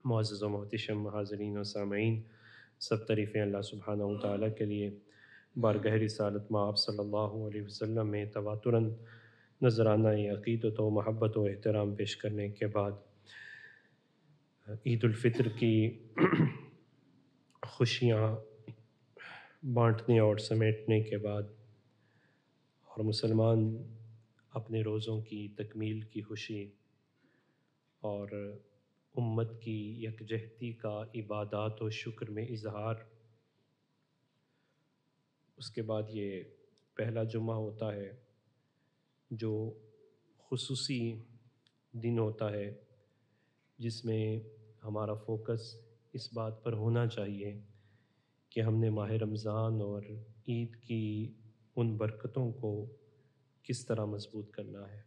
معزز و محتشم حاضرین و سامعین، سب تعریفیں اللہ سبحانہ و تعالیٰ کے لیے۔ بارگاہ رسالت مآب صلی اللہ علیہ وسلم میں تواتراً نذرانہ عقیدت و محبت و احترام پیش کرنے کے بعد عید الفطر کی خوشیاں بانٹنے اور سمیٹنے کے بعد اور مسلمان اپنے روزوں کی تکمیل کی خوشی اور امت کی یکجہتی کا عبادات و شکر میں اظہار، اس کے بعد یہ پہلا جمعہ ہوتا ہے جو خصوصی دن ہوتا ہے جس میں ہمارا فوکس اس بات پر ہونا چاہیے کہ ہم نے ماہ رمضان اور عید کی ان برکتوں کو کس طرح مضبوط کرنا ہے۔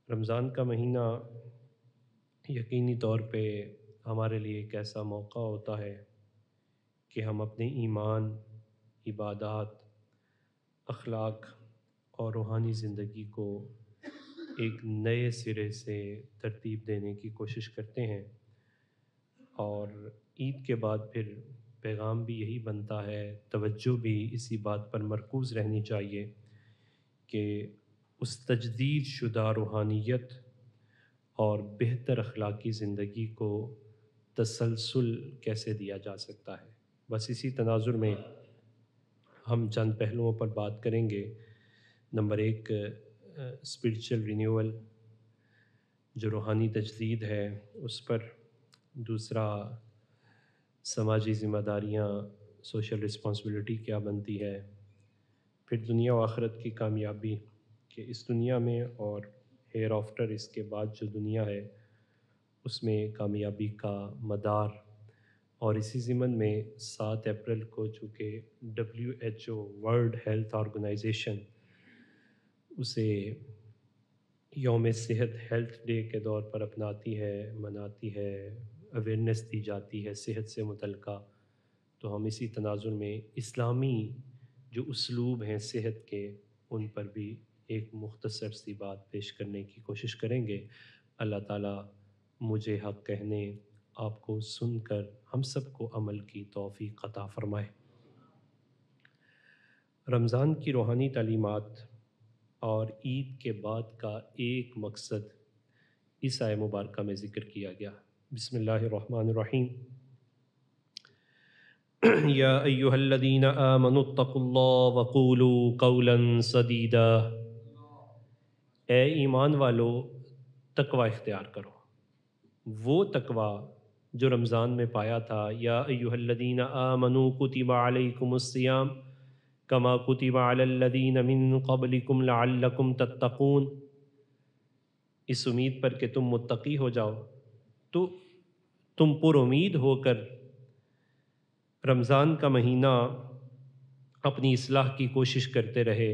رمضان کا مہینہ یقینی طور پہ ہمارے لیے ایک ایسا موقع ہوتا ہے کہ ہم اپنے ایمان، عبادات، اخلاق اور روحانی زندگی کو ایک نئے سرے سے ترتیب دینے کی کوشش کرتے ہیں، اور عید کے بعد پھر پیغام بھی یہی بنتا ہے، توجہ بھی اسی بات پر مرکوز رہنی چاہیے کہ اس تجدید شدہ روحانیت اور بہتر اخلاقی زندگی کو تسلسل کیسے دیا جا سکتا ہے۔ بس اسی تناظر میں ہم چند پہلوؤں پر بات کریں گے۔ نمبر ایک، اسپرچل رینیول جو روحانی تجدید ہے اس پر۔ دوسرا، سماجی ذمہ داریاں، سوشل رسپانسبلٹی کیا بنتی ہے۔ پھر دنیا و آخرت کی کامیابی کہ اس دنیا میں اور ہیئر آفٹر، اس کے بعد جو دنیا ہے اس میں کامیابی کا مدار، اور اسی ضمن میں 7 اپریل کو چونکہ WHO ورلڈ ہیلتھ آرگنائزیشن اسے یوم صحت ہیلتھ ڈے کے طور پر اپناتی ہے، مناتی ہے، اویئرنیس دی جاتی ہے صحت سے متعلقہ، تو ہم اسی تناظر میں اسلامی جو اسلوب ہیں صحت کے ان پر بھی ایک مختصر سی بات پیش کرنے کی کوشش کریں گے۔ اللہ تعالیٰ مجھے حق کہنے، آپ کو سن کر ہم سب کو عمل کی توفیق عطا فرمائے۔ رمضان کی روحانی تعلیمات اور عید کے بعد کا ایک مقصد اس آیہ مبارکہ میں ذکر کیا گیا۔ بسم اللہ الرحمن الرحیم۔ یا ایہا الذین آمنوا اتقوا اللہ وقولوا قولا سدیدا۔ اے ایمان والو، تقوی اختیار کرو، وہ تقوی جو رمضان میں پایا تھا۔ یا ایہا الذین آمنوا کتب علیکم الصیام کما کتب علی الذین من قبلکم لعلکم تتقون۔ اس امید پر کہ تم متقی ہو جاؤ، تو تم پر امید ہو کر رمضان کا مہینہ اپنی اصلاح کی کوشش کرتے رہے،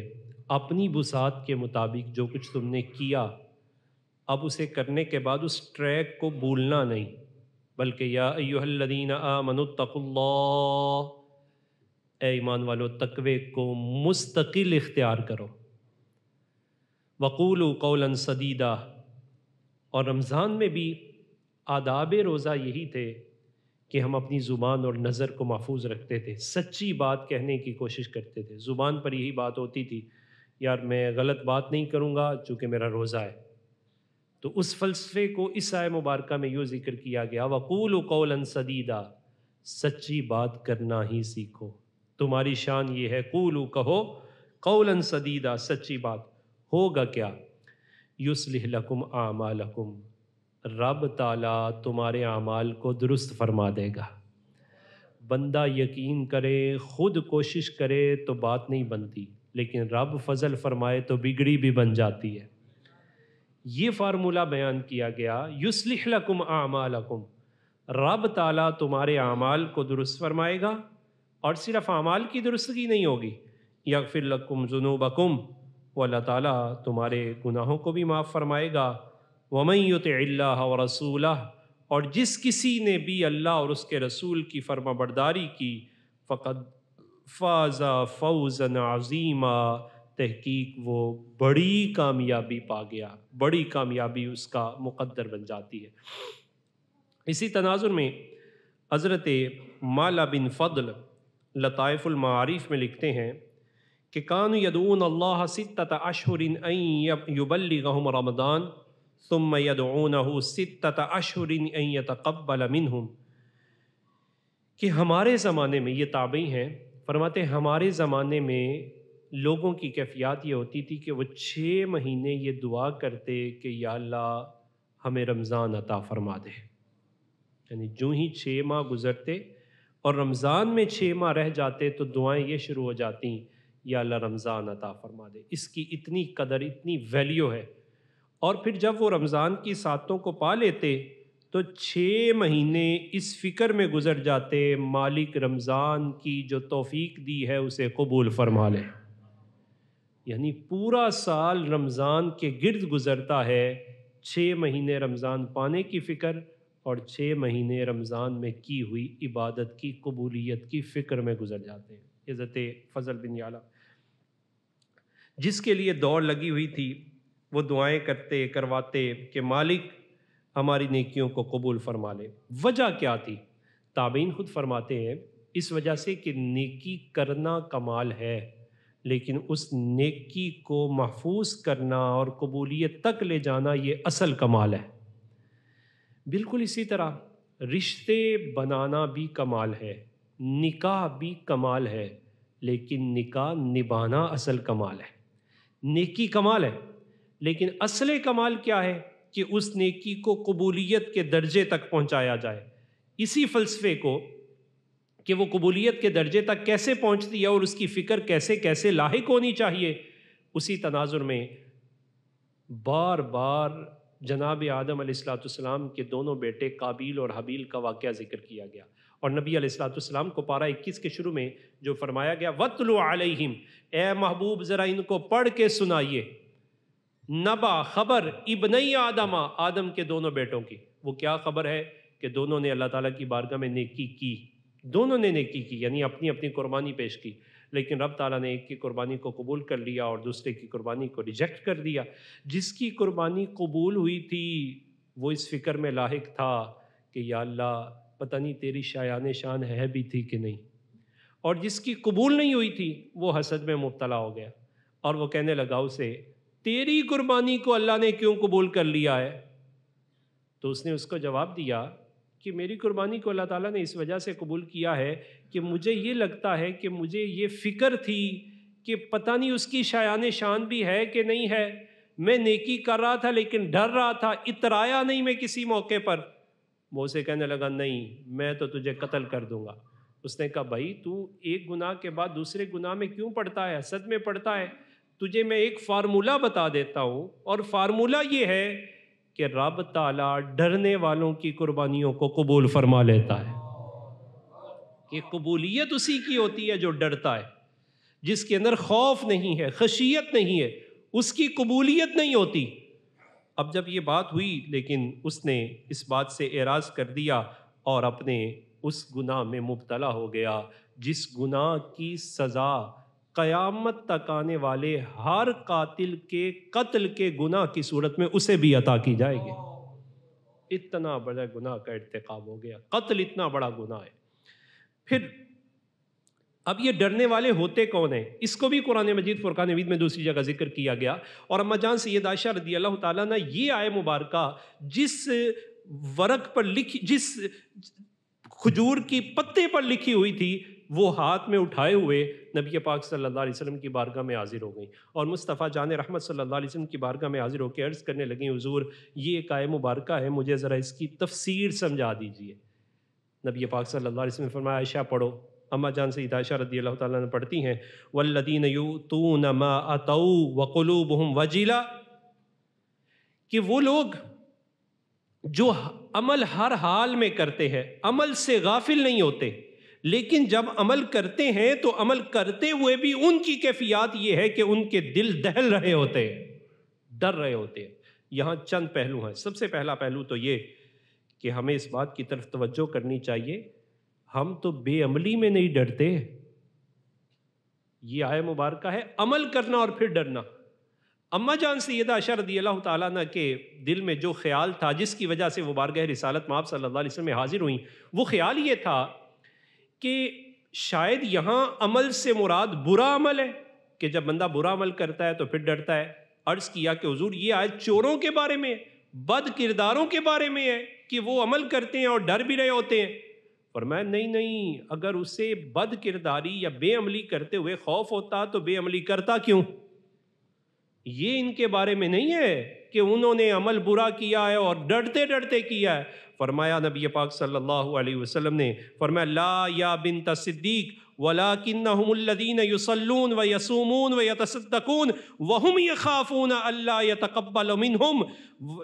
اپنی وسعت کے مطابق جو کچھ تم نے کیا، اب اسے کرنے کے بعد اس ٹریک کو بھولنا نہیں، بلکہ یا ایہا الذین آمنوا اتقوا اللہ، اے ایمان والو تقوی کو مستقل اختیار کرو۔ وقولوا قولا سدیدا، اور رمضان میں بھی آداب روزہ یہی تھے کہ ہم اپنی زبان اور نظر کو محفوظ رکھتے تھے، سچی بات کہنے کی کوشش کرتے تھے۔ زبان پر یہی بات ہوتی تھی، یار میں غلط بات نہیں کروں گا چونکہ میرا روزہ ہے۔ تو اس فلسفے کو اس آیہ مبارکہ میں یوں ذکر کیا گیا، وَقُولُوا قَوْلًا سَدِيدًا، سچی بات کرنا ہی سیکھو، تمہاری شان یہ ہے، قولو کہو، قولاً سدیدا، سچی بات۔ ہوگا کیا؟ یصلح لکم اعمالکم، رب تعالیٰ تمہارے اعمال کو درست فرما دے گا۔ بندہ یقین کرے، خود کوشش کرے تو بات نہیں بنتی، لیکن رب فضل فرمائے تو بگڑی بھی بن جاتی ہے۔ یہ فارمولہ بیان کیا گیا، یصلح لکم اعمالکم، رب تعالیٰ تمہارے اعمال کو درست فرمائے گا، اور صرف اعمال کی درستگی نہیں ہوگی، یغفر لکم ذنوبکم، وہ اللہ تعالیٰ تمہارے گناہوں کو بھی معاف فرمائے گا۔ وَمَن يُطِعِ اللَّهَ وَرَسُولَهُ، اور جس کسی نے بھی اللہ اور اس کے رسول کی فرما برداری کی، فقد فاز فوزا عظیما، تحقیق وہ بڑی کامیابی پا گیا، بڑی کامیابی اس کا مقدر بن جاتی ہے۔ اسی تناظر میں حضرت مالا بن فضل لطائف المعارف میں لکھتے ہیں کہ کانوا یدعون اللہ ستۃ اشہر ان یبلغہم رمضان ثم یدعونہ ستۃ اشہر ان یتقبل منہم، کہ ہمارے زمانے میں، یہ تابعی ہیں، فرماتے ہیں ہمارے زمانے میں لوگوں کی کیفیات یہ ہوتی تھی کہ وہ 6 مہینے یہ دعا کرتے کہ یا اللہ ہمیں رمضان عطا فرما دے، یعنی جو ہی 6 ماہ گزرتے اور رمضان میں 6 ماہ رہ جاتے تو دعائیں یہ شروع ہو جاتی، یا اللہ رمضان عطا فرما دے۔ اس کی اتنی قدر، اتنی ویلیو ہے۔ اور پھر جب وہ رمضان کی ساتوں کو پا لیتے تو 6 مہینے اس فکر میں گزر جاتے مالک رمضان کی جو توفیق دی ہے اسے قبول فرما لے، یعنی پورا سال رمضان کے گرد گزرتا ہے، 6 مہینے رمضان پانے کی فکر اور 6 مہینے رمضان میں کی ہوئی عبادت کی قبولیت کی فکر میں گزر جاتے ہیں۔ حضرت فضل بن یعلا جس کے لیے دوڑ لگی ہوئی تھی، وہ دعائیں کرتے کرواتے کہ مالک ہماری نیکیوں کو قبول فرما لے۔ وجہ کیا تھی؟ تابعین خود فرماتے ہیں اس وجہ سے کہ نیکی کرنا کمال ہے، لیکن اس نیکی کو محفوظ کرنا اور قبولیت تک لے جانا یہ اصل کمال ہے۔ بالکل اسی طرح رشتے بنانا بھی کمال ہے، نکاح بھی کمال ہے، لیکن نکاح نبھانا اصل کمال ہے۔ نیکی کمال ہے، لیکن اصل کمال کیا ہے کہ اس نیکی کو قبولیت کے درجے تک پہنچایا جائے۔ اسی فلسفے کو کہ وہ قبولیت کے درجے تک کیسے پہنچتی ہے اور اس کی فکر کیسے کیسے لاحق ہونی چاہیے، اسی تناظر میں بار بار جناب آدم علیہ السلام کے دونوں بیٹے قابیل اور حابیل کا واقعہ ذکر کیا گیا، اور نبی علیہ السلام کو پارہ 21 کے شروع میں جو فرمایا گیا وَاتْلُ عَلَيْهِمْ، اے محبوب ذرا ان کو پڑھ کے سنائیے، نبا خبر ابنی آدم کے دونوں بیٹوں کی۔ وہ کیا خبر ہے کہ دونوں نے اللہ تعالیٰ کی بارگاہ میں نیکی کی، دونوں نے نیکی کی، یعنی اپنی اپنی قربانی پیش کی، لیکن رب تعالیٰ نے ایک کی قربانی کو قبول کر لیا اور دوسرے کی قربانی کو ریجیکٹ کر دیا۔ جس کی قربانی قبول ہوئی تھی وہ اس فکر میں لاحق تھا کہ یا اللہ پتہ نہیں تیری شایان شان ہے بھی تھی کہ نہیں، اور جس کی قبول نہیں ہوئی تھی وہ حسد میں مبتلا ہو گیا، اور وہ کہنے لگا اسے تیری قربانی کو اللہ نے کیوں قبول کر لیا ہے؟ تو اس نے اس کو جواب دیا کہ میری قربانی کو اللہ تعالیٰ نے اس وجہ سے قبول کیا ہے کہ مجھے یہ لگتا ہے کہ مجھے یہ فکر تھی کہ پتہ نہیں اس کی شایان شان بھی ہے کہ نہیں ہے، میں نیکی کر رہا تھا لیکن ڈر رہا تھا، اترایا نہیں میں کسی موقع پر۔ وہ اسے کہنے لگا نہیں میں تو تجھے قتل کر دوں گا۔ اس نے کہا بھائی تو ایک گناہ کے بعد دوسرے گناہ میں کیوں پڑتا ہے، حسد میں پڑتا ہے؟ تجھے میں ایک فارمولہ بتا دیتا ہوں، اور فارمولہ یہ ہے کہ رب تعالیٰ ڈرنے والوں کی قربانیوں کو قبول فرما لیتا ہے۔ کہ قبولیت اسی کی ہوتی ہے جو ڈرتا ہے، جس کے اندر خوف نہیں ہے، خشیت نہیں ہے، اس کی قبولیت نہیں ہوتی۔ اب جب یہ بات ہوئی لیکن اس نے اس بات سے اعراض کر دیا اور اپنے اس گناہ میں مبتلا ہو گیا جس گناہ کی سزا قیامت تک آنے والے ہر قاتل کے قتل کے گناہ کی صورت میں اسے بھی عطا کی جائے گی۔ اتنا بڑا گناہ کا ارتکاب ہو گیا، قتل اتنا بڑا گناہ ہے۔ پھر اب یہ ڈرنے والے ہوتے کون ہیں؟ اس کو بھی قرآن مجید فرقان حمید میں دوسری جگہ ذکر کیا گیا، اور اما جان سید عائشہ رضی اللہ تعالیٰ نے یہ آیہ مبارکہ جس ورق پر لکھی، جس کھجور کی پتے پر لکھی ہوئی تھی، وہ ہاتھ میں اٹھائے ہوئے نبی پاک صلی اللہ علیہ وسلم کی بارگاہ میں حاضر ہو گئیں، اور مصطفیٰ جان رحمت صلی اللہ علیہ وسلم کی بارگاہ میں حاضر ہو کے عرض کرنے لگیں حضور یہ ایک آیہ مبارکہ ہے، مجھے ذرا اس کی تفسیر سمجھا دیجئے۔ نبی پاک صلی اللہ علیہ وسلم نے فرمایا عائشہ پڑھو۔ اما جان سید عائشہ رضی اللہ تعالیٰ نے پڑھتی ہیں والذین یؤتون ما اتوا وقلوبہم وجلہ، کہ وہ لوگ جو عمل ہر حال میں کرتے ہیں، عمل سے غافل نہیں ہوتے، لیکن جب عمل کرتے ہیں تو عمل کرتے ہوئے بھی ان کی کیفیات یہ ہے کہ ان کے دل دہل رہے ہوتے ہیں، ڈر رہے ہوتے ہیں۔ یہاں چند پہلو ہیں۔ سب سے پہلا پہلو تو یہ کہ ہمیں اس بات کی طرف توجہ کرنی چاہیے، ہم تو بے عملی میں نہیں ڈرتے۔ یہ آیہ مبارکہ ہے عمل کرنا اور پھر ڈرنا۔ اماں جان سیدہ عائشہ رضی اللہ تعالیٰ عنہ کے دل میں جو خیال تھا جس کی وجہ سے وہ بارگاہ رسالت میں آپ صلی اللہ علیہ وسلم میں حاضر ہوئیں، وہ خیال یہ تھا کہ شاید یہاں عمل سے مراد برا عمل ہے، کہ جب بندہ برا عمل کرتا ہے تو پھر ڈرتا ہے۔ عرض کیا کہ حضور یہ آیت چوروں کے بارے میں ہے، بد کرداروں کے بارے میں ہے کہ وہ عمل کرتے ہیں اور ڈر بھی رہے ہوتے ہیں۔ فرمایا نہیں، اگر اسے بد کرداری یا بے عملی کرتے ہوئے خوف ہوتا تو بے عملی کرتا کیوں؟ یہ ان کے بارے میں نہیں ہے کہ انہوں نے عمل برا کیا ہے اور ڈرتے ڈرتے کیا ہے۔ فرمایا نبی پاک صلی اللہ علیہ وسلم نے فرمایا لا یا بنت صدیق ولکنہم الذین یصلون ویصومون ویتصدقون وہم یخافون الا یتقبل منہم۔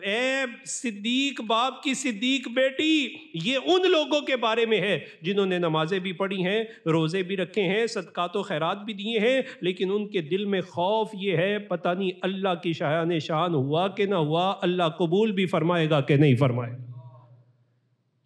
اے صدیق باپ کی صدیق بیٹی، یہ ان لوگوں کے بارے میں ہے جنہوں نے نمازیں بھی پڑھی ہیں، روزے بھی رکھے ہیں، صدقات و خیرات بھی دیے ہیں، لیکن ان کے دل میں خوف یہ ہے پتہ نہیں اللہ کی شایان شان ہوا کہ نہ ہوا، اللہ قبول بھی فرمائے گا کہ نہیں فرمائے گا۔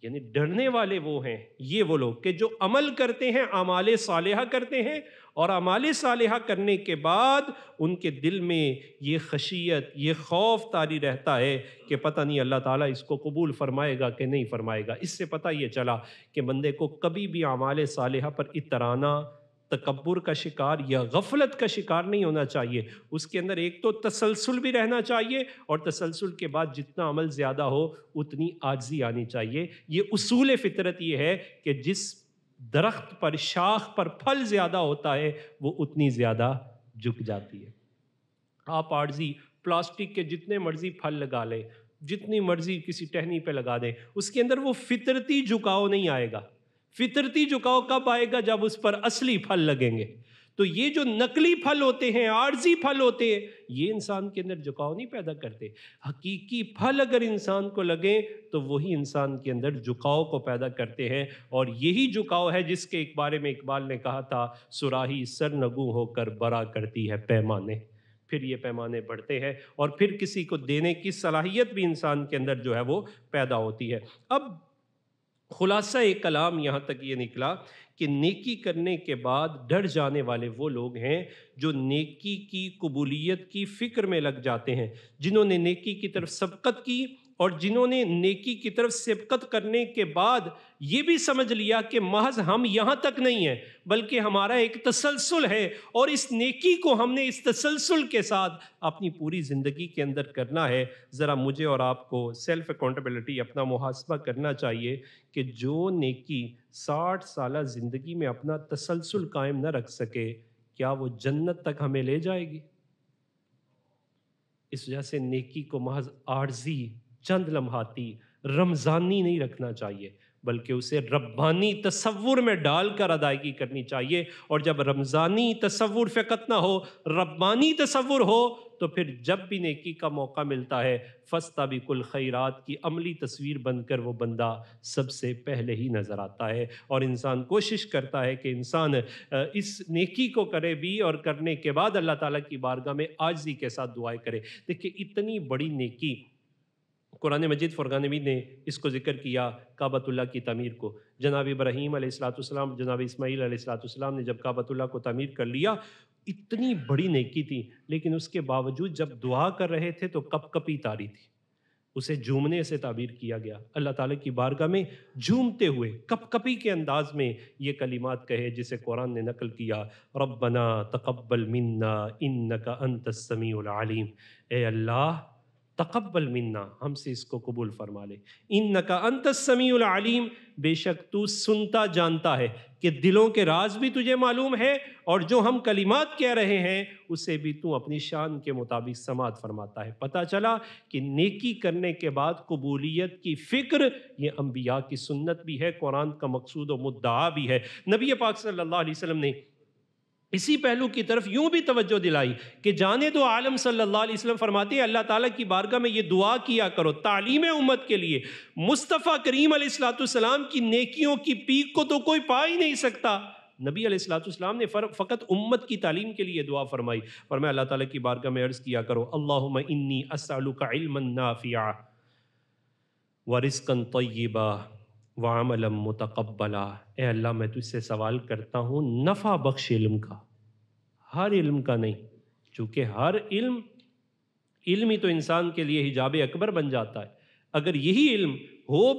یعنی ڈرنے والے وہ ہیں، یہ وہ لوگ کہ جو عمل کرتے ہیں، اعمال صالحہ کرتے ہیں، اور اعمال صالحہ کرنے کے بعد ان کے دل میں یہ خشیت، یہ خوف طاری رہتا ہے کہ پتہ نہیں اللہ تعالیٰ اس کو قبول فرمائے گا کہ نہیں فرمائے گا۔ اس سے پتہ یہ چلا کہ بندے کو کبھی بھی اعمال صالحہ پر اترانا، تکبر کا شکار یا غفلت کا شکار نہیں ہونا چاہیے۔ اس کے اندر ایک تو تسلسل بھی رہنا چاہیے، اور تسلسل کے بعد جتنا عمل زیادہ ہو اتنی عاجزی آنی چاہیے۔ یہ اصول فطرت یہ ہے کہ جس درخت پر، شاخ پر پھل زیادہ ہوتا ہے وہ اتنی زیادہ جھک جاتی ہے۔ آپ عارضی پلاسٹک کے جتنے مرضی پھل لگا لیں، جتنی مرضی کسی ٹہنی پہ لگا دیں، اس کے اندر وہ فطرتی جھکاؤ نہیں آئے گا۔ فطرتی جھکاؤ کب آئے گا؟ جب اس پر اصلی پھل لگیں گے۔ تو یہ جو نقلی پھل ہوتے ہیں، عارضی پھل ہوتے ہیں، یہ انسان کے اندر جھکاؤ نہیں پیدا کرتے۔ حقیقی پھل اگر انسان کو لگیں تو وہی انسان کے اندر جھکاؤ کو پیدا کرتے ہیں، اور یہی جھکاؤ ہے جس کے ایک بارے میں اقبال نے کہا تھا صراحی سرنگوں ہو کر برا کرتی ہے پیمانے۔ پھر یہ پیمانے بڑھتے ہیں اور پھر کسی کو دینے کی صلاحیت بھی انسان کے اندر جو ہے وہ پیدا ہوتی ہے۔ اب خلاصہ کلام یہاں تک یہ نکلا کہ نیکی کرنے کے بعد ڈر جانے والے وہ لوگ ہیں جو نیکی کی قبولیت کی فکر میں لگ جاتے ہیں، جنہوں نے نیکی کی طرف سبقت کی، اور جنہوں نے نیکی کی طرف سبقت کرنے کے بعد یہ بھی سمجھ لیا کہ محض ہم یہاں تک نہیں ہیں بلکہ ہمارا ایک تسلسل ہے، اور اس نیکی کو ہم نے اس تسلسل کے ساتھ اپنی پوری زندگی کے اندر کرنا ہے۔ ذرا مجھے اور آپ کو سیلف اکاؤنٹیبلٹی، اپنا محاسبہ کرنا چاہیے کہ جو نیکی 60 سالہ زندگی میں اپنا تسلسل قائم نہ رکھ سکے، کیا وہ جنت تک ہمیں لے جائے گی؟ اس وجہ سے نیکی کو محض عارضی، چند لمحاتی، رمضانی نہیں رکھنا چاہیے، بلکہ اسے ربانی تصور میں ڈال کر ادائیگی کرنی چاہیے۔ اور جب رمضانی تصور فقط نہ ہو، ربانی تصور ہو، تو پھر جب بھی نیکی کا موقع ملتا ہے فاستبقوا الخیرات کی عملی تصویر بن کر وہ بندہ سب سے پہلے ہی نظر آتا ہے، اور انسان کوشش کرتا ہے کہ انسان اس نیکی کو کرے بھی، اور کرنے کے بعد اللہ تعالیٰ کی بارگاہ میں عاجزی کے ساتھ دعائیں کرے۔ دیکھیں اتنی بڑی نیکی، قرآن مجید فرقان حمید نے اس کو ذکر کیا، کعبۃ اللہ کی تعمیر کو۔ جناب ابراہیم علیہ السلام، جناب اسماعیل علیہ السلام نے جب کعبۃ اللہ کو تعمیر کر لیا، اتنی بڑی نیکی تھی، لیکن اس کے باوجود جب دعا کر رہے تھے تو کپ کپی تاری تھی، اسے جھومنے سے تعبیر کیا گیا۔ اللہ تعالیٰ کی بارگاہ میں جھومتے ہوئے کپ کپی کے انداز میں یہ کلمات کہے جسے قرآن نے نقل کیا، ربنا تقبل منا انک انت السمیع العلیم۔ اے اللہ تقبل منا، ہم سے اس کو قبول فرما لے، انک انت السمیع العلیم، بے شک تو سنتا جانتا ہے، کہ دلوں کے راز بھی تجھے معلوم ہے، اور جو ہم کلمات کہہ رہے ہیں اسے بھی تو اپنی شان کے مطابق سماعت فرماتا ہے۔ پتہ چلا کہ نیکی کرنے کے بعد قبولیت کی فکر یہ انبیاء کی سنت بھی ہے، قرآن کا مقصود و مدعا بھی ہے۔ نبی پاک صلی اللہ علیہ وسلم نے اسی پہلو کی طرف یوں بھی توجہ دلائی کہ جانے دو عالم صلی اللہ علیہ وسلم فرماتے ہیں اللہ تعالیٰ کی بارگاہ میں یہ دعا کیا کرو تعلیم امت کے لیے۔ مصطفیٰ کریم علیہ السلام کی نیکیوں کی پیک کو تو کوئی پا ہی نہیں سکتا۔ نبی علیہ السلام نے فقط امت کی تعلیم کے لیے دعا فرمائی، فرمایا اللہ تعالیٰ کی بارگاہ میں عرض کیا کرو اللہم انی اسألک علما نافعا ورزقا طیبا وعملا متقبلا۔ اے اللہ میں تجھ سے سوال کرتا ہوں نفع بخش علم کا، ہر علم کا نہیں، چونکہ ہر علم علم ہی تو انسان کے لیے حجاب اکبر بن جاتا ہے۔ اگر یہی علم ہو،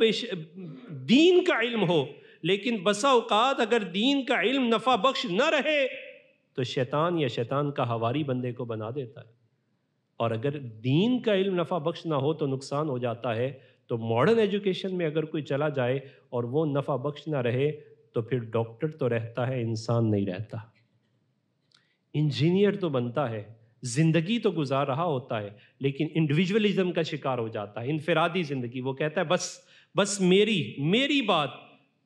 دین کا علم ہو، لیکن بسا اوقات اگر دین کا علم نفع بخش نہ رہے تو شیطان یا شیطان کا حواری بندے کو بنا دیتا ہے، اور اگر دین کا علم نفع بخش نہ ہو تو نقصان ہو جاتا ہے۔ تو ماڈرن ایجوکیشن میں اگر کوئی چلا جائے اور وہ نفع بخش نہ رہے تو پھر ڈاکٹر تو رہتا ہے، انسان نہیں رہتا، انجینئر تو بنتا ہے، زندگی تو گزار رہا ہوتا ہے، لیکن انڈیویجولزم کا شکار ہو جاتا ہے، انفرادی زندگی۔ وہ کہتا ہے بس میری بات،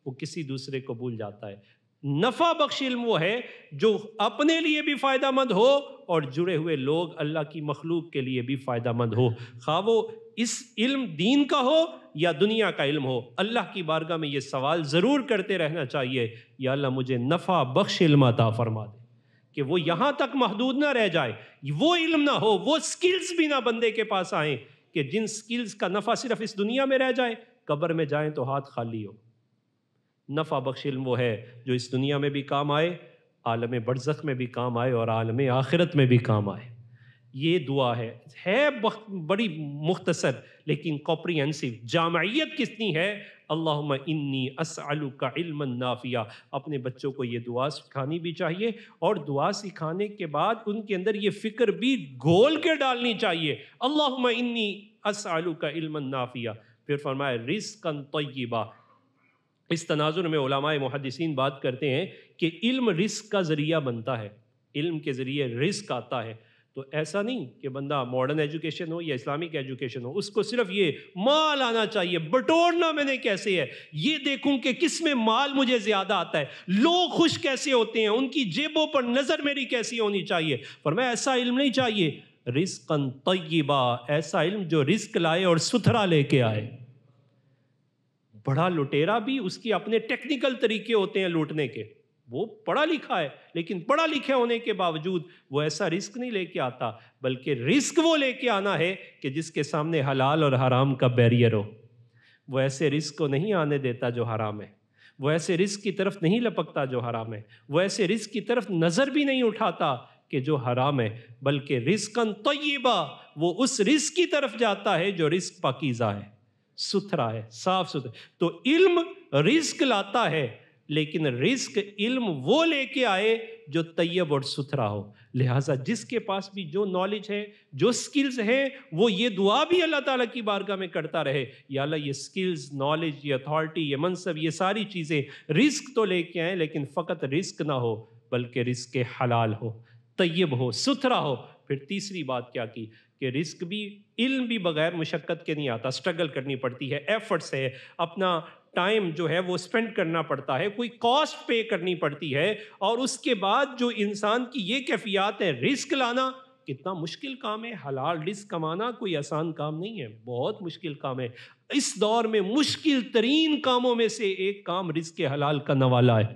وہ کسی دوسرے کو بھول جاتا ہے۔ نفع بخش علم وہ ہے جو اپنے لیے بھی فائدہ مند ہو اور جڑے ہوئے لوگ اللہ کی مخلوق کے لیے بھی فائدہ مند ہو، خواہ وہ اس علم دین کا ہو یا دنیا کا علم ہو۔ اللہ کی بارگاہ میں یہ سوال ضرور کرتے رہنا چاہیے، یا اللہ مجھے نفع بخش علم عطا فرما دے، کہ وہ یہاں تک محدود نہ رہ جائے، وہ علم نہ ہو، وہ سکلز بھی نہ بندے کے پاس آئیں کہ جن سکلز کا نفع صرف اس دنیا میں رہ جائے، قبر میں جائیں تو ہاتھ خالی ہو۔ نفع بخش علم وہ ہے جو اس دنیا میں بھی کام آئے، عالم برزخ میں بھی کام آئے اور عالم آخرت میں بھی کام آئے۔ یہ دعا ہے بڑی مختصر لیکن کمپریہنسو۔ جامعیت کتنی ہے؟ اللہم انی اسألک علما نافعا۔ اپنے بچوں کو یہ دعا سکھانی بھی چاہیے، اور دعا سکھانے کے بعد ان کے اندر یہ فکر بھی گھول کے ڈالنی چاہیے، اللہم انی اسألک علما نافعا۔ پھر فرمایا رزقا طیبا۔ اس تناظر میں علماء محدثین بات کرتے ہیں کہ علم رزق کا ذریعہ بنتا ہے، علم کے ذریعے رزق آتا ہے۔ تو ایسا نہیں کہ بندہ ماڈرن ایجوکیشن ہو یا اسلامک ایجوکیشن ہو، اس کو صرف یہ مال آنا چاہیے، بٹورنا میں نے کیسے ہے، یہ دیکھوں کہ کس میں مال مجھے زیادہ آتا ہے، لوگ خوش کیسے ہوتے ہیں، ان کی جیبوں پر نظر میری کیسی ہونی چاہیے۔ فرمایا ایسا علم نہیں چاہیے، رزقا طیبا، ایسا علم جو رزق لائے اور ستھرا لے کے آئے۔ بڑا لٹیرا بھی اس کے اپنے ٹیکنیکل طریقے ہوتے ہیں لوٹنے کے، وہ پڑھا لکھا ہے، لیکن پڑھا لکھے ہونے کے باوجود وہ ایسا رزق نہیں لے کے آتا، بلکہ رزق وہ لے کے آنا ہے کہ جس کے سامنے حلال اور حرام کا بیریئر ہو۔ وہ ایسے رزق کو نہیں آنے دیتا جو حرام ہے، وہ ایسے رزق کی طرف نہیں لپکتا جو حرام ہے، وہ ایسے رزق کی طرف نظر بھی نہیں اٹھاتا کہ جو حرام ہے، بلکہ رزقا طیبا، وہ اس رزق کی طرف جاتا ہے جو رزق پاکیزہ ہے، ستھرا ہے، صاف ستھرا۔ تو علم رزق لاتا ہے، لیکن رزق علم وہ لے کے آئے جو طیب اور ستھرا ہو۔ لہٰذا جس کے پاس بھی جو نالج ہے، جو سکلز ہیں، وہ یہ دعا بھی اللہ تعالیٰ کی بارگاہ میں کرتا رہے، یا اللہ یہ سکلز، نالج، یہ اتھارٹی، یہ منصب، یہ ساری چیزیں رزق تو لے کے آئیں، لیکن فقط رزق نہ ہو بلکہ رزق حلال ہو، طیب ہو، ستھرا ہو۔ پھر تیسری بات کیا کی کہ رزق بھی، علم بھی بغیر مشقت کے نہیں آتا، سٹرگل کرنی پڑتی ہے، ایفرٹس ہے، اپنا ٹائم جو ہے وہ سپینڈ کرنا پڑتا ہے، کوئی کاسٹ پے کرنی پڑتی ہے، اور اس کے بعد جو انسان کی یہ کیفیات ہے، رزق لانا کتنا مشکل کام ہے، حلال رزق کمانا کوئی آسان کام نہیں ہے، بہت مشکل کام ہے۔ اس دور میں مشکل ترین کاموں میں سے ایک کام رزق حلال کا نوالا ہے۔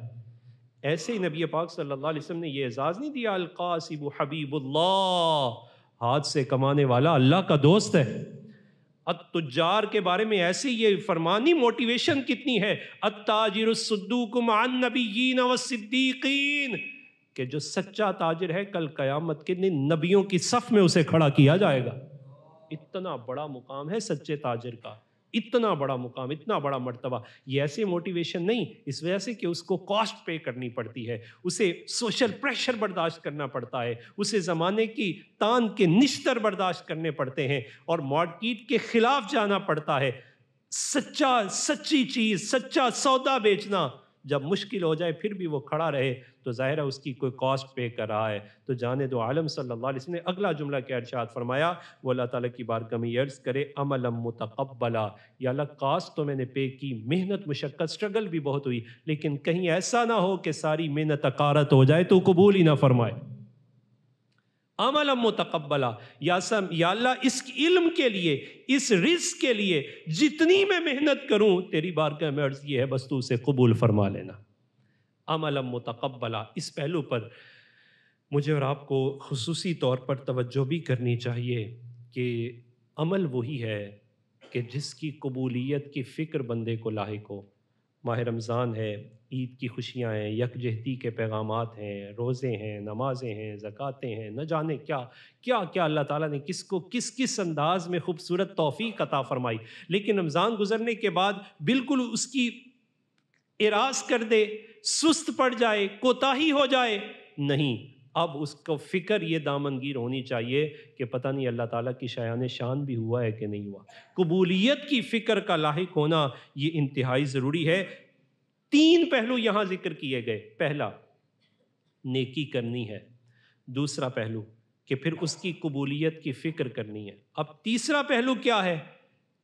ایسے ہی نبی پاک صلی اللہ علیہ وسلم نے یہ اعزاز نہیں دیا، القاسب حبیب اللہ، ہاتھ سے کمانے والا اللہ کا دوست ہے۔ التجار کے بارے میں ایسی یہ فرمانی موٹیویشن کتنی ہے، التاجر الصدوق مع النبیین والصدیقین، کہ جو سچا تاجر ہے کل قیامت کے دن نبیوں کی صف میں اسے کھڑا کیا جائے گا۔ اتنا بڑا مقام ہے سچے تاجر کا، اتنا بڑا مقام، اتنا بڑا مرتبہ۔ یہ ایسی موٹیویشن نہیں، اس وجہ سے کہ اس کو کاسٹ پے کرنی پڑتی ہے، اسے سوشل پریشر برداشت کرنا پڑتا ہے، اسے زمانے کی تان کے نشتر برداشت کرنے پڑتے ہیں، اور مارکیٹ کے خلاف جانا پڑتا ہے۔ سچی چیز، سچا سودا بیچنا جب مشکل ہو جائے پھر بھی وہ کھڑا رہے تو ظاہر ہے اس کی کوئی کاسٹ پے کر رہا ہے۔ تو جانے دو عالم صلی اللہ علیہ وسلم نے اگلا جملہ کیا ارشاد فرمایا، وہ اللہ تعالیٰ کی بارگاہ میں عرض کرے عملا متقبلا، یا اللہ کاسٹ تو میں نے پے کی، محنت مشقت سٹرگل بھی بہت ہوئی، لیکن کہیں ایسا نہ ہو کہ ساری محنت اکارت ہو جائے تو قبول ہی نہ فرمائے۔ عملا متقبلا، یا اللہ اس علم کے لیے، اس رزق کے لیے جتنی میں محنت کروں تیری بارگاہ میں عرض یہ ہے بس تو اسے قبول فرما لینا۔ عملا متقبلا، اس پہلو پر مجھے اور آپ کو خصوصی طور پر توجہ بھی کرنی چاہیے کہ عمل وہی ہے کہ جس کی قبولیت کی فکر بندے کو لاحق ہو، ماہ رمضان ہے، عید کی خوشیاں ہیں، یکجہتی کے پیغامات ہیں، روزے ہیں، نمازیں ہیں، زکوٰتیں ہیں، نہ جانے کیا کیا کیا اللہ تعالیٰ نے کس کو کس کس انداز میں خوبصورت توفیق عطا فرمائی، لیکن رمضان گزرنے کے بعد بالکل اس کی اراس کر دے، سست پڑ جائے، کوتاہی ہو جائے، نہیں، اب اس کو فکر یہ دامنگیر ہونی چاہیے کہ پتہ نہیں اللہ تعالیٰ کی شایان شان بھی ہوا ہے کہ نہیں ہوا۔ قبولیت کی فکر کا لاحق ہونا یہ انتہائی ضروری ہے۔ 3 پہلو یہاں ذکر کیے گئے۔ پہلا، نیکی کرنی ہے۔ دوسرا پہلو کہ پھر اس کی قبولیت کی فکر کرنی ہے۔ اب تیسرا پہلو کیا ہے؟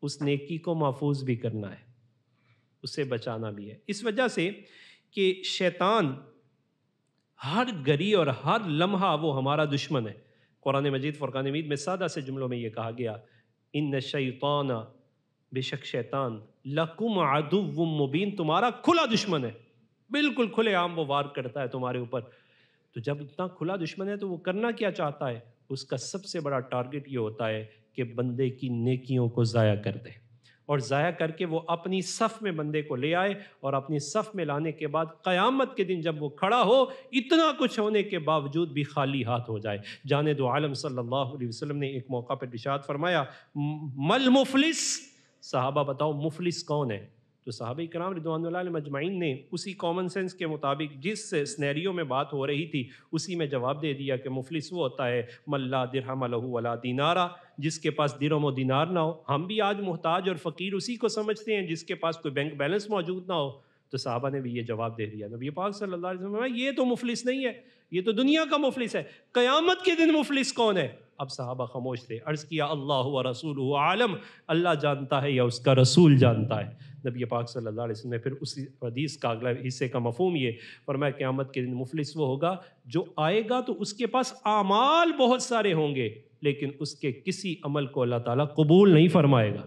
اس نیکی کو محفوظ بھی کرنا ہے، اسے بچانا بھی ہے۔ اس وجہ سے کہ شیطان ہر گھڑی اور ہر لمحہ وہ ہمارا دشمن ہے۔ قرآن مجید فرقان حمید میں سادہ سے جملوں میں یہ کہا گیا، ان الشیطان، بے شک شیطان، لکم عدو مبین، تمہارا کھلا دشمن ہے، بالکل کھلے عام وہ وار کرتا ہے تمہارے اوپر۔ تو جب اتنا کھلا دشمن ہے تو وہ کرنا کیا چاہتا ہے؟ اس کا سب سے بڑا ٹارگٹ یہ ہوتا ہے کہ بندے کی نیکیوں کو ضائع کر دے، اور ضائع کر کے وہ اپنی صف میں بندے کو لے آئے، اور اپنی صف میں لانے کے بعد قیامت کے دن جب وہ کھڑا ہو، اتنا کچھ ہونے کے باوجود بھی خالی ہاتھ ہو جائے۔ جانے دو عالم صلی اللہ علیہ وسلم نے ایک موقع پر ارشاد فرمایا، مل مفلس، صحابہ بتاؤ مفلس کون ہے؟ تو صحابہ کرام رضوان اللہ علیہم اجمعین نے اسی کامن سینس کے مطابق جس سنیریو میں بات ہو رہی تھی اسی میں جواب دے دیا کہ مفلس وہ ہوتا ہے من لا درہم لہ ولا دینارا، جس کے پاس درہم و دینار نہ ہو۔ ہم بھی آج محتاج اور فقیر اسی کو سمجھتے ہیں جس کے پاس کوئی بینک بیلنس موجود نہ ہو۔ تو صحابہ نے بھی یہ جواب دے دیا، نبی پاک صلی اللہ علیہ وسلم یہ تو مفلس نہیں ہے، یہ تو دنیا کا مفلس ہے، قیامت کے دن مفلس کون ہے؟ اب صحابہ خاموش تھے۔ عرض کیا اللہ و رسولہ عالم، اللہ جانتا ہے یا اس کا رسول جانتا ہے؟ نبی پاک صلی اللہ علیہ وسلم نے پھر اسی حدیث کا اگلا حصے کا مفہوم یہ فرمایا، قیامت کے دن مفلس وہ ہوگا جو آئے گا تو اس کے پاس اعمال بہت سارے ہوں گے، لیکن اس کے کسی عمل کو اللہ تعالیٰ قبول نہیں فرمائے گا۔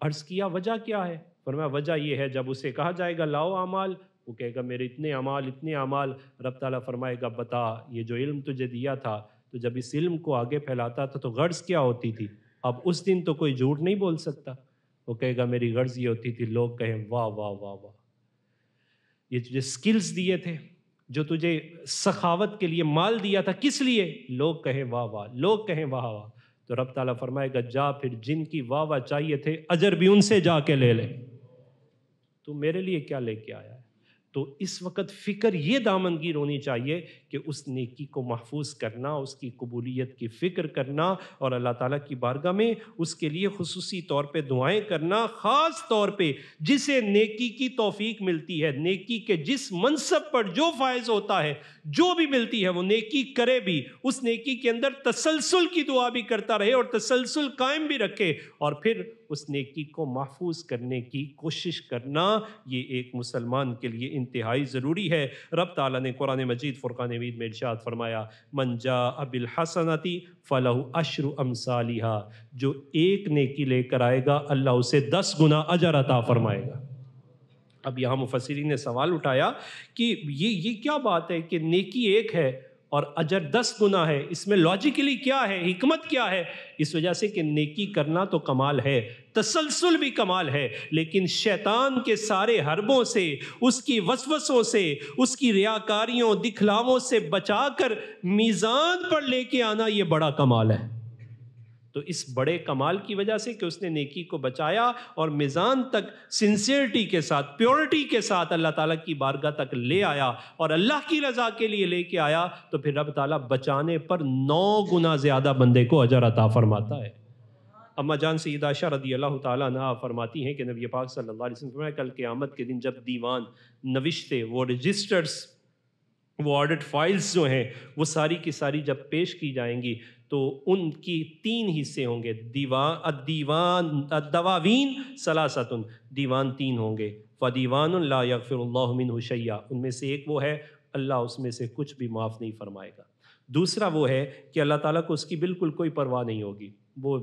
عرض کیا وجہ کیا ہے؟ فرمایا وجہ یہ ہے جب اسے کہا جائے گا لاؤ اعمال، وہ کہے گا میرے اتنے اعمال، رب تعالیٰ فرمائے گا بتا یہ جو علم تجھے دیا تھا تو جب اس علم کو آگے پھیلاتا تھا تو غرض کیا ہوتی تھی؟ اب اس دن تو کوئی جھوٹ نہیں بول سکتا، وہ کہے گا میری غرض یہ ہوتی تھی لوگ کہیں واہ واہ واہ واہ، یہ تجھے سکلز دیے تھے، جو تجھے سخاوت کے لیے مال دیا تھا، کس لیے؟ لوگ کہیں واہ واہ، لوگ کہیں واہ واہ۔ تو رب تعالیٰ فرمائے گا جا پھر جن کی واہ واہ چاہیے تھے اجر بھی ان سے جا کے لے لے، تو میرے لیے کیا لے کے آیا ہے؟ تو اس وقت فکر یہ دامنگیر ہونی چاہیے کہ اس نیکی کو محفوظ کرنا، اس کی قبولیت کی فکر کرنا، اور اللہ تعالیٰ کی بارگاہ میں اس کے لیے خصوصی طور پہ دعائیں کرنا، خاص طور پہ جسے نیکی کی توفیق ملتی ہے، نیکی کے جس منصب پر جو فائز ہوتا ہے، جو بھی ملتی ہے وہ نیکی کرے بھی، اس نیکی کے اندر تسلسل کی دعا بھی کرتا رہے اور تسلسل قائم بھی رکھے، اور پھر اس نیکی کو محفوظ کرنے کی کوشش کرنا، یہ ایک مسلمان کے لیے انتہائی ضروری ہے۔ رب تعالیٰ نے قرآن مجید فرقان حمید میں ارشاد فرمایا، من جاء بالحسنۃ فلہ عشر امثالھا، جو ایک نیکی لے کر آئے گا اللہ اسے 10 گنا اجر عطا فرمائے گا۔ اب یہاں مفسرین نے سوال اٹھایا کہ یہ کیا بات ہے کہ نیکی ایک ہے اور اجر 10 گنا ہے، اس میں لاجیکلی کیا ہے، حکمت کیا ہے؟ اس وجہ سے کہ نیکی کرنا تو کمال ہے، تسلسل بھی کمال ہے، لیکن شیطان کے سارے حربوں سے، اس کی وسوسوں سے، اس کی ریاکاریوں دکھلاووں سے بچا کر میزان پر لے کے آنا یہ بڑا کمال ہے۔ تو اس بڑے کمال کی وجہ سے کہ اس نے نیکی کو بچایا اور میزان تک سنسیئرٹی کے ساتھ، پیورٹی کے ساتھ اللہ تعالیٰ کی بارگاہ تک لے آیا اور اللہ کی رضا کے لیے لے کے آیا، تو پھر رب تعالیٰ بچانے پر 9 گنا زیادہ بندے کو اجر عطا فرماتا ہے۔ اما جان سیدہ عائشہ رضی اللہ تعالیٰ عنہا فرماتی ہیں کہ نبی پاک صلی اللہ علیہ وسلم فرمایا کل قیامت کے دن جب دیوان نوشتے، وہ رجسٹرز، وہ آڈٹ فائلز جو ہیں وہ ساری کی ساری جب پیش کی جائیں گی تو ان کی 3 حصے ہوں گے، الدواوین ثلاثۃ، دیوان 3 ہوں گے، فدیوان لا یغفر اللہ منہ شیئا، ان میں سے ایک وہ ہے اللہ اس میں سے کچھ بھی معاف نہیں فرمائے گا۔ دوسرا وہ ہے کہ اللہ تعالیٰ کو اس کی بالکل کوئی پرواہ نہیں ہوگی، وہ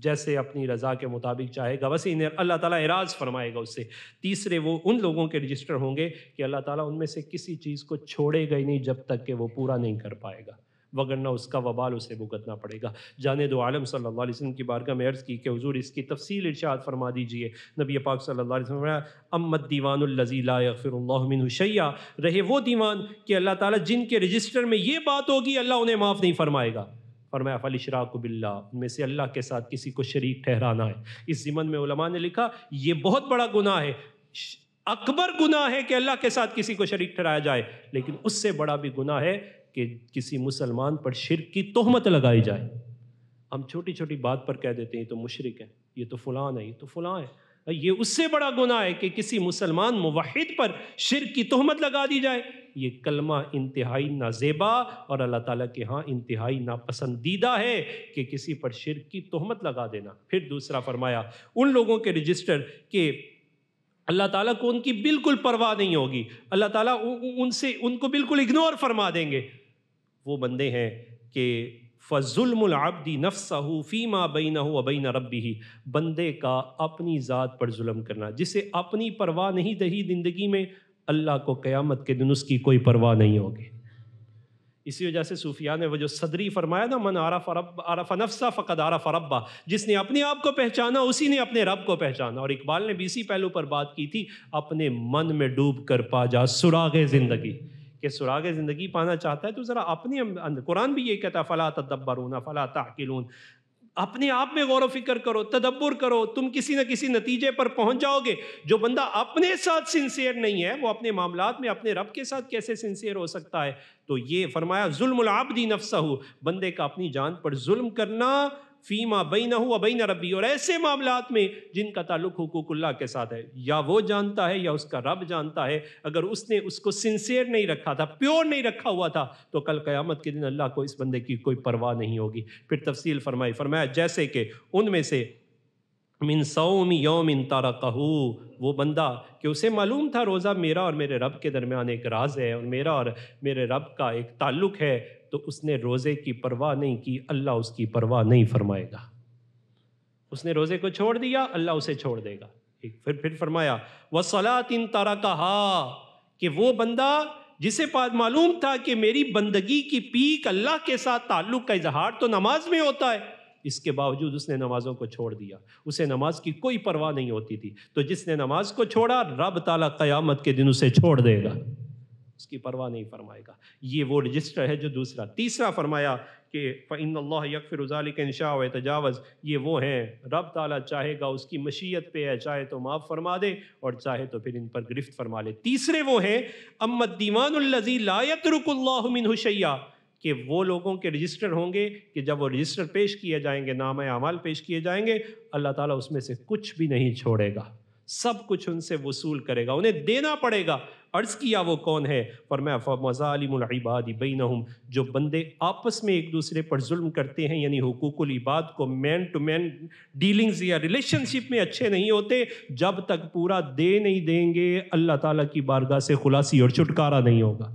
جیسے اپنی رضا کے مطابق چاہے گا ویسے اللہ تعالیٰ اعراض فرمائے گا اس سے۔ تیسرے وہ ان لوگوں کے رجسٹر ہوں گے کہ اللہ تعالیٰ ان میں سے کسی چیز کو چھوڑے گا ہی نہیں جب تک کہ وہ پورا نہیں کر پائے گا۔ وگرنہ اس کا وبال اسے بھگتنا پڑے گا۔ جانے دو عالم صلی اللہ علیہ وسلم کی بارگاہ میں عرض کی کہ حضور اس کی تفصیل ارشاد فرما دیجئے۔ نبی پاک صلی اللہ علیہ وسلم نے فرمایا امت دیوان الذی لا یغفر اللہ منہ شیئا، رہے وہ دیوان کہ اللہ تعالیٰ جن کے رجسٹر میں یہ بات ہوگی اللہ انہیں معاف نہیں فرمائے گا۔ فرمایا فالاشراک باللہ، ان میں سے اللہ کے ساتھ کسی کو شریک ٹھہرانا ہے۔ اس ضمن میں علماء نے لکھا یہ بہت بڑا گناہ ہے، اکبر گناہ ہے کہ اللہ کے ساتھ کسی کو شریک ٹھہرایا جائے، لیکن اس سے بڑا بھی گناہ ہے کہ کسی مسلمان پر شرک کی تہمت لگائی جائے۔ ہم چھوٹی چھوٹی بات پر کہہ دیتے ہیں یہ تو مشرک ہے، یہ تو فلان ہے، یہ تو فلاں ہے۔ یہ اس سے بڑا گناہ ہے کہ کسی مسلمان موحد پر شرک کی تہمت لگا دی جائے۔ یہ کلمہ انتہائی نازیبا اور اللہ تعالیٰ کے ہاں انتہائی ناپسندیدہ ہے کہ کسی پر شرک کی تہمت لگا دینا۔ پھر دوسرا فرمایا ان لوگوں کے رجسٹر کہ اللہ تعالیٰ کو ان کی بالکل پرواہ نہیں ہوگی، اللہ تعالیٰ ان کو بالکل اگنور فرما دیں گے۔ وہ بندے ہیں کہ فَظُلْمُ الْعَبْدِ نَفْسَهُ فِي مَا بَيْنَهُ وَبَيْنَ رَبِّهِ، بندے کا اپنی ذات پر ظلم کرنا، جسے اپنی پرواہ نہیں رہی زندگی میں، اللہ کو قیامت کے دن اس کی کوئی پرواہ نہیں ہوگی۔ اسی وجہ سے صوفیاء نے وہ جو صدری فرمایا نا من عرف نفسہ فقد عرف ربہ، جس نے اپنے آپ کو پہچانا اسی نے اپنے رب کو پہچانا۔ اور اقبال نے بھی اسی پہلو پر بات کی تھی، اپنے من میں ڈوب کر پا جا سراغ زندگی، کہ سراغ زندگی پانا چاہتا ہے تو ذرا اپنے قرآن بھی یہ کہتا ہے فلا تدبرون فلا تعقلون، اپنے آپ میں غور و فکر کرو، تدبر کرو، تم کسی نہ کسی نتیجے پر پہنچ جاؤ گے۔ جو بندہ اپنے ساتھ سنسیئر نہیں ہے وہ اپنے معاملات میں اپنے رب کے ساتھ کیسے سنسیئر ہو سکتا ہے؟ تو یہ فرمایا ظلم العبد نفسہ، بندے کا اپنی جان پر ظلم کرنا، فیما بینہ و بین ربی، اور ایسے معاملات میں جن کا تعلق حقوق اللہ کے ساتھ ہے، یا وہ جانتا ہے یا اس کا رب جانتا ہے، اگر اس نے اس کو سنسیئر نہیں رکھا تھا، پیور نہیں رکھا ہوا تھا، تو کل قیامت کے دن اللہ کو اس بندے کی کوئی پرواہ نہیں ہوگی۔ پھر تفصیل فرمایا جیسے کہ ان میں سے من صوم یوم ترکہ، وہ بندہ کہ اسے معلوم تھا روزہ میرا اور میرے رب کے درمیان ایک راز ہے اور میرا اور میرے رب کا ایک تعلق ہے، تو اس نے روزے کی پرواہ نہیں کی، اللہ اس کی پرواہ نہیں فرمائے گا۔ اس نے روزے کو چھوڑ دیا، اللہ اسے چھوڑ دے گا۔ پھر فرمایا وَصَلَاةٍ تَرَكَهَا، کہ وہ بندہ جسے معلوم تھا کہ میری بندگی کی پیک اللہ کے ساتھ تعلق کا اظہار تو نماز میں ہوتا ہے، اس کے باوجود اس نے نمازوں کو چھوڑ دیا، اسے نماز کی کوئی پرواہ نہیں ہوتی تھی۔ تو جس نے نماز کو چھوڑا رب تعالیٰ قیامت کے دن اسے چھوڑ دے گا، اس کی پرواہ نہیں فرمائے گا۔ یہ وہ رجسٹر ہے جو دوسرا۔ تیسرا فرمایا کہ فَإِنَّ اللَّهَ يَغْفِرُ ذَلِكَ إِنْ شَاءَ وَيَتَجَاوَزْ، یہ وہ ہیں رب تعالیٰ چاہے گا اس کی مشیت پہ ہے، چاہے تو معاف فرما دے اور چاہے تو پھر ان پر گرفت فرما لے۔ تیسرے وہ ہیں اما الدیوان الذی لا یترک اللہ منہ شیئا، کہ وہ لوگوں کے رجسٹر ہوں گے کہ جب وہ رجسٹر پیش کیے جائیں گے، نامہ اعمال پیش کیے جائیں گے، اللہ تعالیٰ اس میں سے کچھ بھی نہیں چھوڑے گا، سب کچھ ان سے وصول کرے گا، انہیں دینا پڑے گا۔ عرض کیا وہ کون ہے؟ فرمایا فَمَظَالِمُ الْعِبَادِ بَيْنَهُمْ، جو بندے آپس میں ایک دوسرے پر ظلم کرتے ہیں، یعنی حقوق العباد کو مین ٹو مین ڈیلنگز یا ریلیشن شپ میں اچھے نہیں ہوتے، جب تک پورا دے نہیں دیں گے اللہ تعالیٰ کی بارگاہ سے خلاصی اور چھٹکارا نہیں ہوگا۔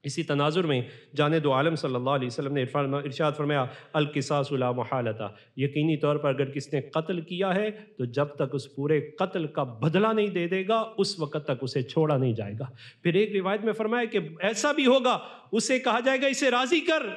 اسی تناظر میں جانے دو عالم صلی اللہ علیہ وسلم نے ارشاد فرمایا القصاص لا محالۃ، یقینی طور پر اگر کس نے قتل کیا ہے تو جب تک اس پورے قتل کا بدلہ نہیں دے دے گا اس وقت تک اسے چھوڑا نہیں جائے گا۔ پھر ایک روایت میں فرمایا کہ ایسا بھی ہوگا اسے کہا جائے گا اسے راضی کر،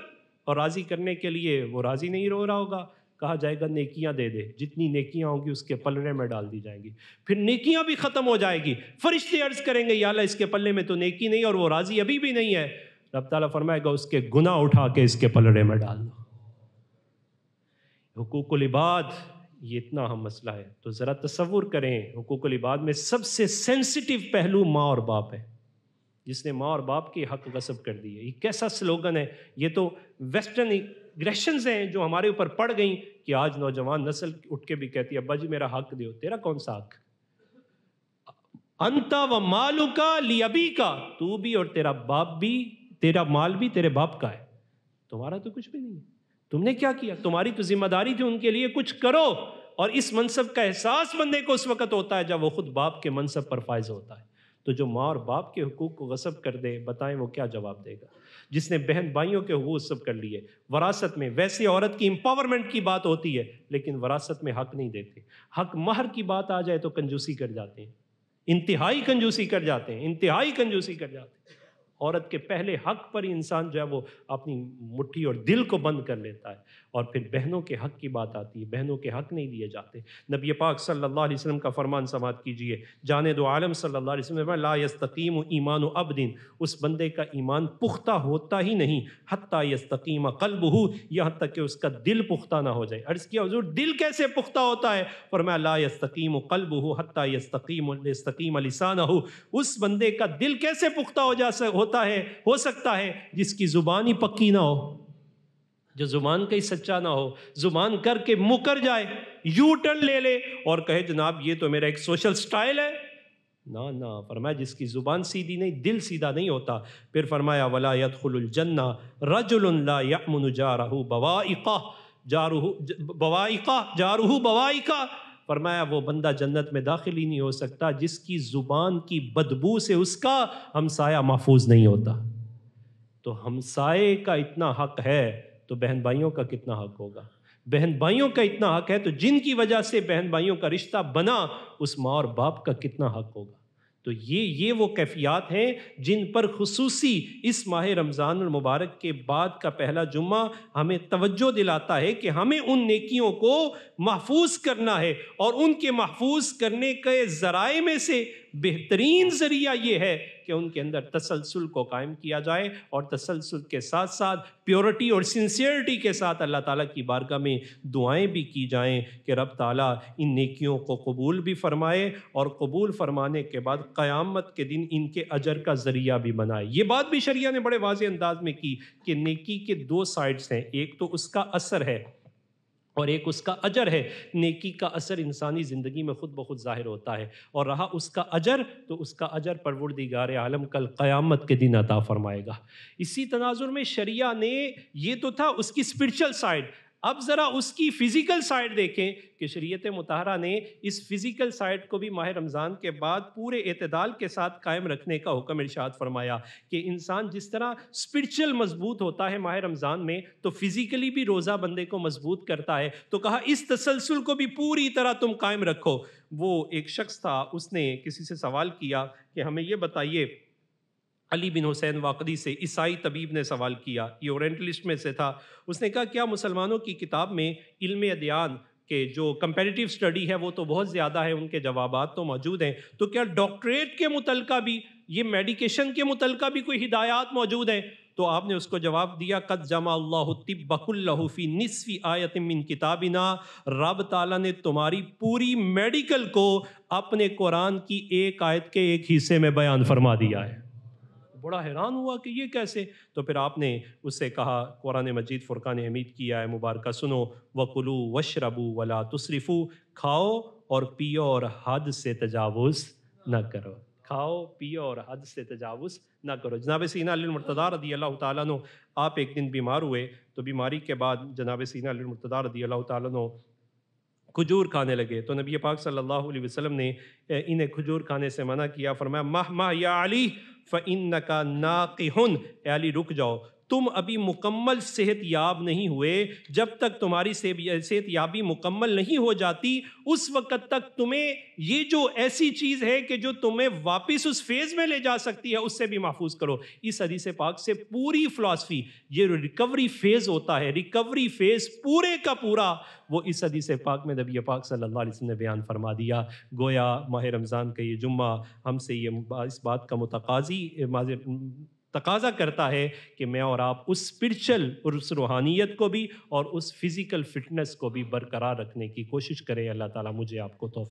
اور راضی کرنے کے لیے وہ راضی نہیں رو رہا ہوگا، کہا جائے گا نیکیاں دے دے، جتنی نیکیاں ہوں گی اس کے پلڑے میں ڈال دی جائیں گی، پھر نیکیاں بھی ختم ہو جائے گی۔ فرشتے عرض کریں گے یا اللہ اس کے پلے میں تو نیکی نہیں اور وہ راضی ابھی بھی نہیں ہے، رب تعالیٰ فرمائے گا اس کے گناہ اٹھا کے اس کے پلڑے میں ڈال دو۔ حقوق العباد یہ اتنا اہم مسئلہ ہے، تو ذرا تصور کریں حقوق العباد میں سب سے سینسٹیو پہلو ماں اور باپ ہے، جس نے ماں اور باپ کے حق غصب کر دیے۔ یہ کیسا سلوگن ہے، یہ تو ویسٹرن اگریشنز ہیں جو ہمارے اوپر پڑ گئیں کہ آج نوجوان نسل اٹھ کے بھی کہتی ہے ابا جی میرا حق دیو۔ تیرا کون سا حق؟ انت و مالکا لیابیکا، تو بھی اور تیرا باپ بھی، تیرا مال بھی تیرے باپ کا ہے، تمہارا تو کچھ بھی نہیں ہے، تم نے کیا کیا؟ تمہاری تو ذمہ داری تھی ان کے لیے کچھ کرو۔ اور اس منصب کا احساس بندے کو اس وقت ہوتا ہے جب وہ خود باپ کے منصب پر فائز ہوتا ہے۔ تو جو ماں اور باپ کے حقوق کو غصب کر دے، بتائیں وہ کیا جواب دے گا؟ جس نے بہن بھائیوں کے حقوق غصب کر لیے، وراثت میں ویسے عورت کی امپاورمنٹ کی بات ہوتی ہے لیکن وراثت میں حق نہیں دیتے، حق مہر کی بات آ جائے تو کنجوسی کر جاتے ہیں، انتہائی کنجوسی کر جاتے ہیں، انتہائی کنجوسی کر جاتے ہیں۔ عورت کے پہلے حق پر ہی انسان جو ہے وہ اپنی مٹھی اور دل کو بند کر لیتا ہے، اور پھر بہنوں کے حق کی بات آتی ہے، بہنوں کے حق نہیں دیے جاتے۔ نبی پاک صلی اللہ علیہ وسلم کا فرمان سماعت کیجئے، جانے دو عالم صلی اللہ علیہ وسلم نے فرمایا لا یستقیم ایمان عبد، اس بندے کا ایمان پختہ ہوتا ہی نہیں حتی یستقیم قلبہ، یہاں تک کہ اس کا دل پختہ نہ ہو جائے۔ عرض کیا حضور دل کیسے پختہ ہوتا ہے؟ فرمایا لا یستقیم قلبہ حتی یستقیم لسانہ، اس بندے کا دل کیسے پختہ ہو سکتا ہے جس کی زبان ہی پکی نہ ہو، جو زبان کا ہی سچا نہ ہو، زبان کر کے مکر جائے، یو ٹرن لے لے اور کہے جناب یہ تو میرا ایک سوشل سٹائل ہے۔ نہ فرمایا جس کی زبان سیدھی نہیں، دل سیدھا نہیں ہوتا۔ پھر فرمایا ولا يدخل الجنہ رجل لا یأمن جارہ بوائقہ، فرمایا وہ بندہ جنت میں داخل ہی نہیں ہو سکتا جس کی زبان کی بدبو سے اس کا ہمسایہ محفوظ نہیں ہوتا۔ تو ہمسائے کا اتنا حق ہے تو بہن بھائیوں کا کتنا حق ہوگا؟ بہن بھائیوں کا اتنا حق ہے تو جن کی وجہ سے بہن بھائیوں کا رشتہ بنا اس ماں اور باپ کا کتنا حق ہوگا؟ تو یہ وہ کیفیات ہیں جن پر خصوصی اس ماہ رمضان المبارک کے بعد کا پہلا جمعہ ہمیں توجہ دلاتا ہے کہ ہمیں ان نیکیوں کو محفوظ کرنا ہے، اور ان کے محفوظ کرنے کے ذرائع میں سے بہترین ذریعہ یہ ہے کہ ان کے اندر تسلسل کو قائم کیا جائے، اور تسلسل کے ساتھ ساتھ پیورٹی اور سنسیئرٹی کے ساتھ اللہ تعالیٰ کی بارگاہ میں دعائیں بھی کی جائیں کہ رب تعالیٰ ان نیکیوں کو قبول بھی فرمائے، اور قبول فرمانے کے بعد قیامت کے دن ان کے اجر کا ذریعہ بھی بنائے۔ یہ بات بھی شریعہ نے بڑے واضح انداز میں کی کہ نیکی کے دو سائڈز ہیں، ایک تو اس کا اثر ہے اور ایک اس کا اجر ہے۔ نیکی کا اثر انسانی زندگی میں خود بخود ظاہر ہوتا ہے، اور رہا اس کا اجر تو اس کا اجر پروردگار عالم کل قیامت کے دن عطا فرمائے گا۔ اسی تناظر میں شریعہ نے، یہ تو تھا اس کی اسپرچل سائڈ، اب ذرا اس کی فزیکل سائڈ دیکھیں کہ شریعت مطہرہ نے اس فزیکل سائڈ کو بھی ماہ رمضان کے بعد پورے اعتدال کے ساتھ قائم رکھنے کا حکم ارشاد فرمایا کہ انسان جس طرح اسپرچل مضبوط ہوتا ہے ماہ رمضان میں تو فزیکلی بھی روزہ بندے کو مضبوط کرتا ہے، تو کہا اس تسلسل کو بھی پوری طرح تم قائم رکھو۔ وہ ایک شخص تھا، اس نے کسی سے سوال کیا کہ ہمیں یہ بتائیے، علی بن حسین واقدی سے، عیسائی طبیب نے سوال کیا، یہ اورینٹلسٹ میں سے تھا، اس نے کہا کیا مسلمانوں کی کتاب میں علم ادیان کہ جو کمپیریٹیو سٹڈی ہے وہ تو بہت زیادہ ہے، ان کے جوابات تو موجود ہیں، تو کیا ڈاکٹریٹ کے متعلقہ بھی، یہ میڈیکیشن کے متعلقہ بھی کوئی ہدایات موجود ہیں؟ تو آپ نے اس کو جواب دیا قد جمع اللہ الطب کلہ فی نصف آیت من کتابنا، رب تعالیٰ نے تمہاری پوری میڈیکل کو اپنے قرآن کی ایک آیت کے ایک حصے میں بیان فرما دیا ہے۔ بڑا حیران ہوا کہ یہ کیسے؟ تو پھر آپ نے اس سے کہا قرآن مجید فرقان حمید کی آیت مبارکہ سنو، وَكُلُوا وَاشْرَبُوا وَلَا تُسْرِفُوا، کھاؤ اور پیو اور حد سے تجاوز نہ کرو، کھاؤ پیو اور حد سے تجاوز نہ کرو۔ جناب سینا علی المرتضیٰ رضی اللہ تعالیٰ عنہ آپ ایک دن بیمار ہوئے، تو بیماری کے بعد جناب سینا علی المرتضیٰ رضی اللہ تعالیٰ عنہ کھجور کھانے لگے، تو نبی پاک صلی اللہ علیہ وسلم نے انہیں کھجور کھانے سے منع کیا، فرمایا مَهْمَا یا علی فَإِنَّكَ نَاقِحٌ، اے علی رک جاؤ، تم ابھی مکمل صحت یاب نہیں ہوئے، جب تک تمہاری صحت یابی مکمل نہیں ہو جاتی اس وقت تک تمہیں یہ جو ایسی چیز ہے کہ جو تمہیں واپس اس فیز میں لے جا سکتی ہے اس سے بھی محفوظ کرو۔ اس حدیث پاک سے پوری فلسفی، یہ ریکوری فیز ہوتا ہے، ریکوری فیز پورے کا پورا وہ اس حدیث پاک میں نبی پاک صلی اللہ علیہ وسلم نے بیان فرما دیا۔ گویا ماہ رمضان کا یہ جمعہ ہم سے یہ اس بات کا تقاضا کرتا ہے کہ میں اور آپ اس اسپرچل اور اس روحانیت کو بھی اور اس فزیکل فٹنس کو بھی برقرار رکھنے کی کوشش کریں۔ اللہ تعالیٰ مجھے آپ کو توفیق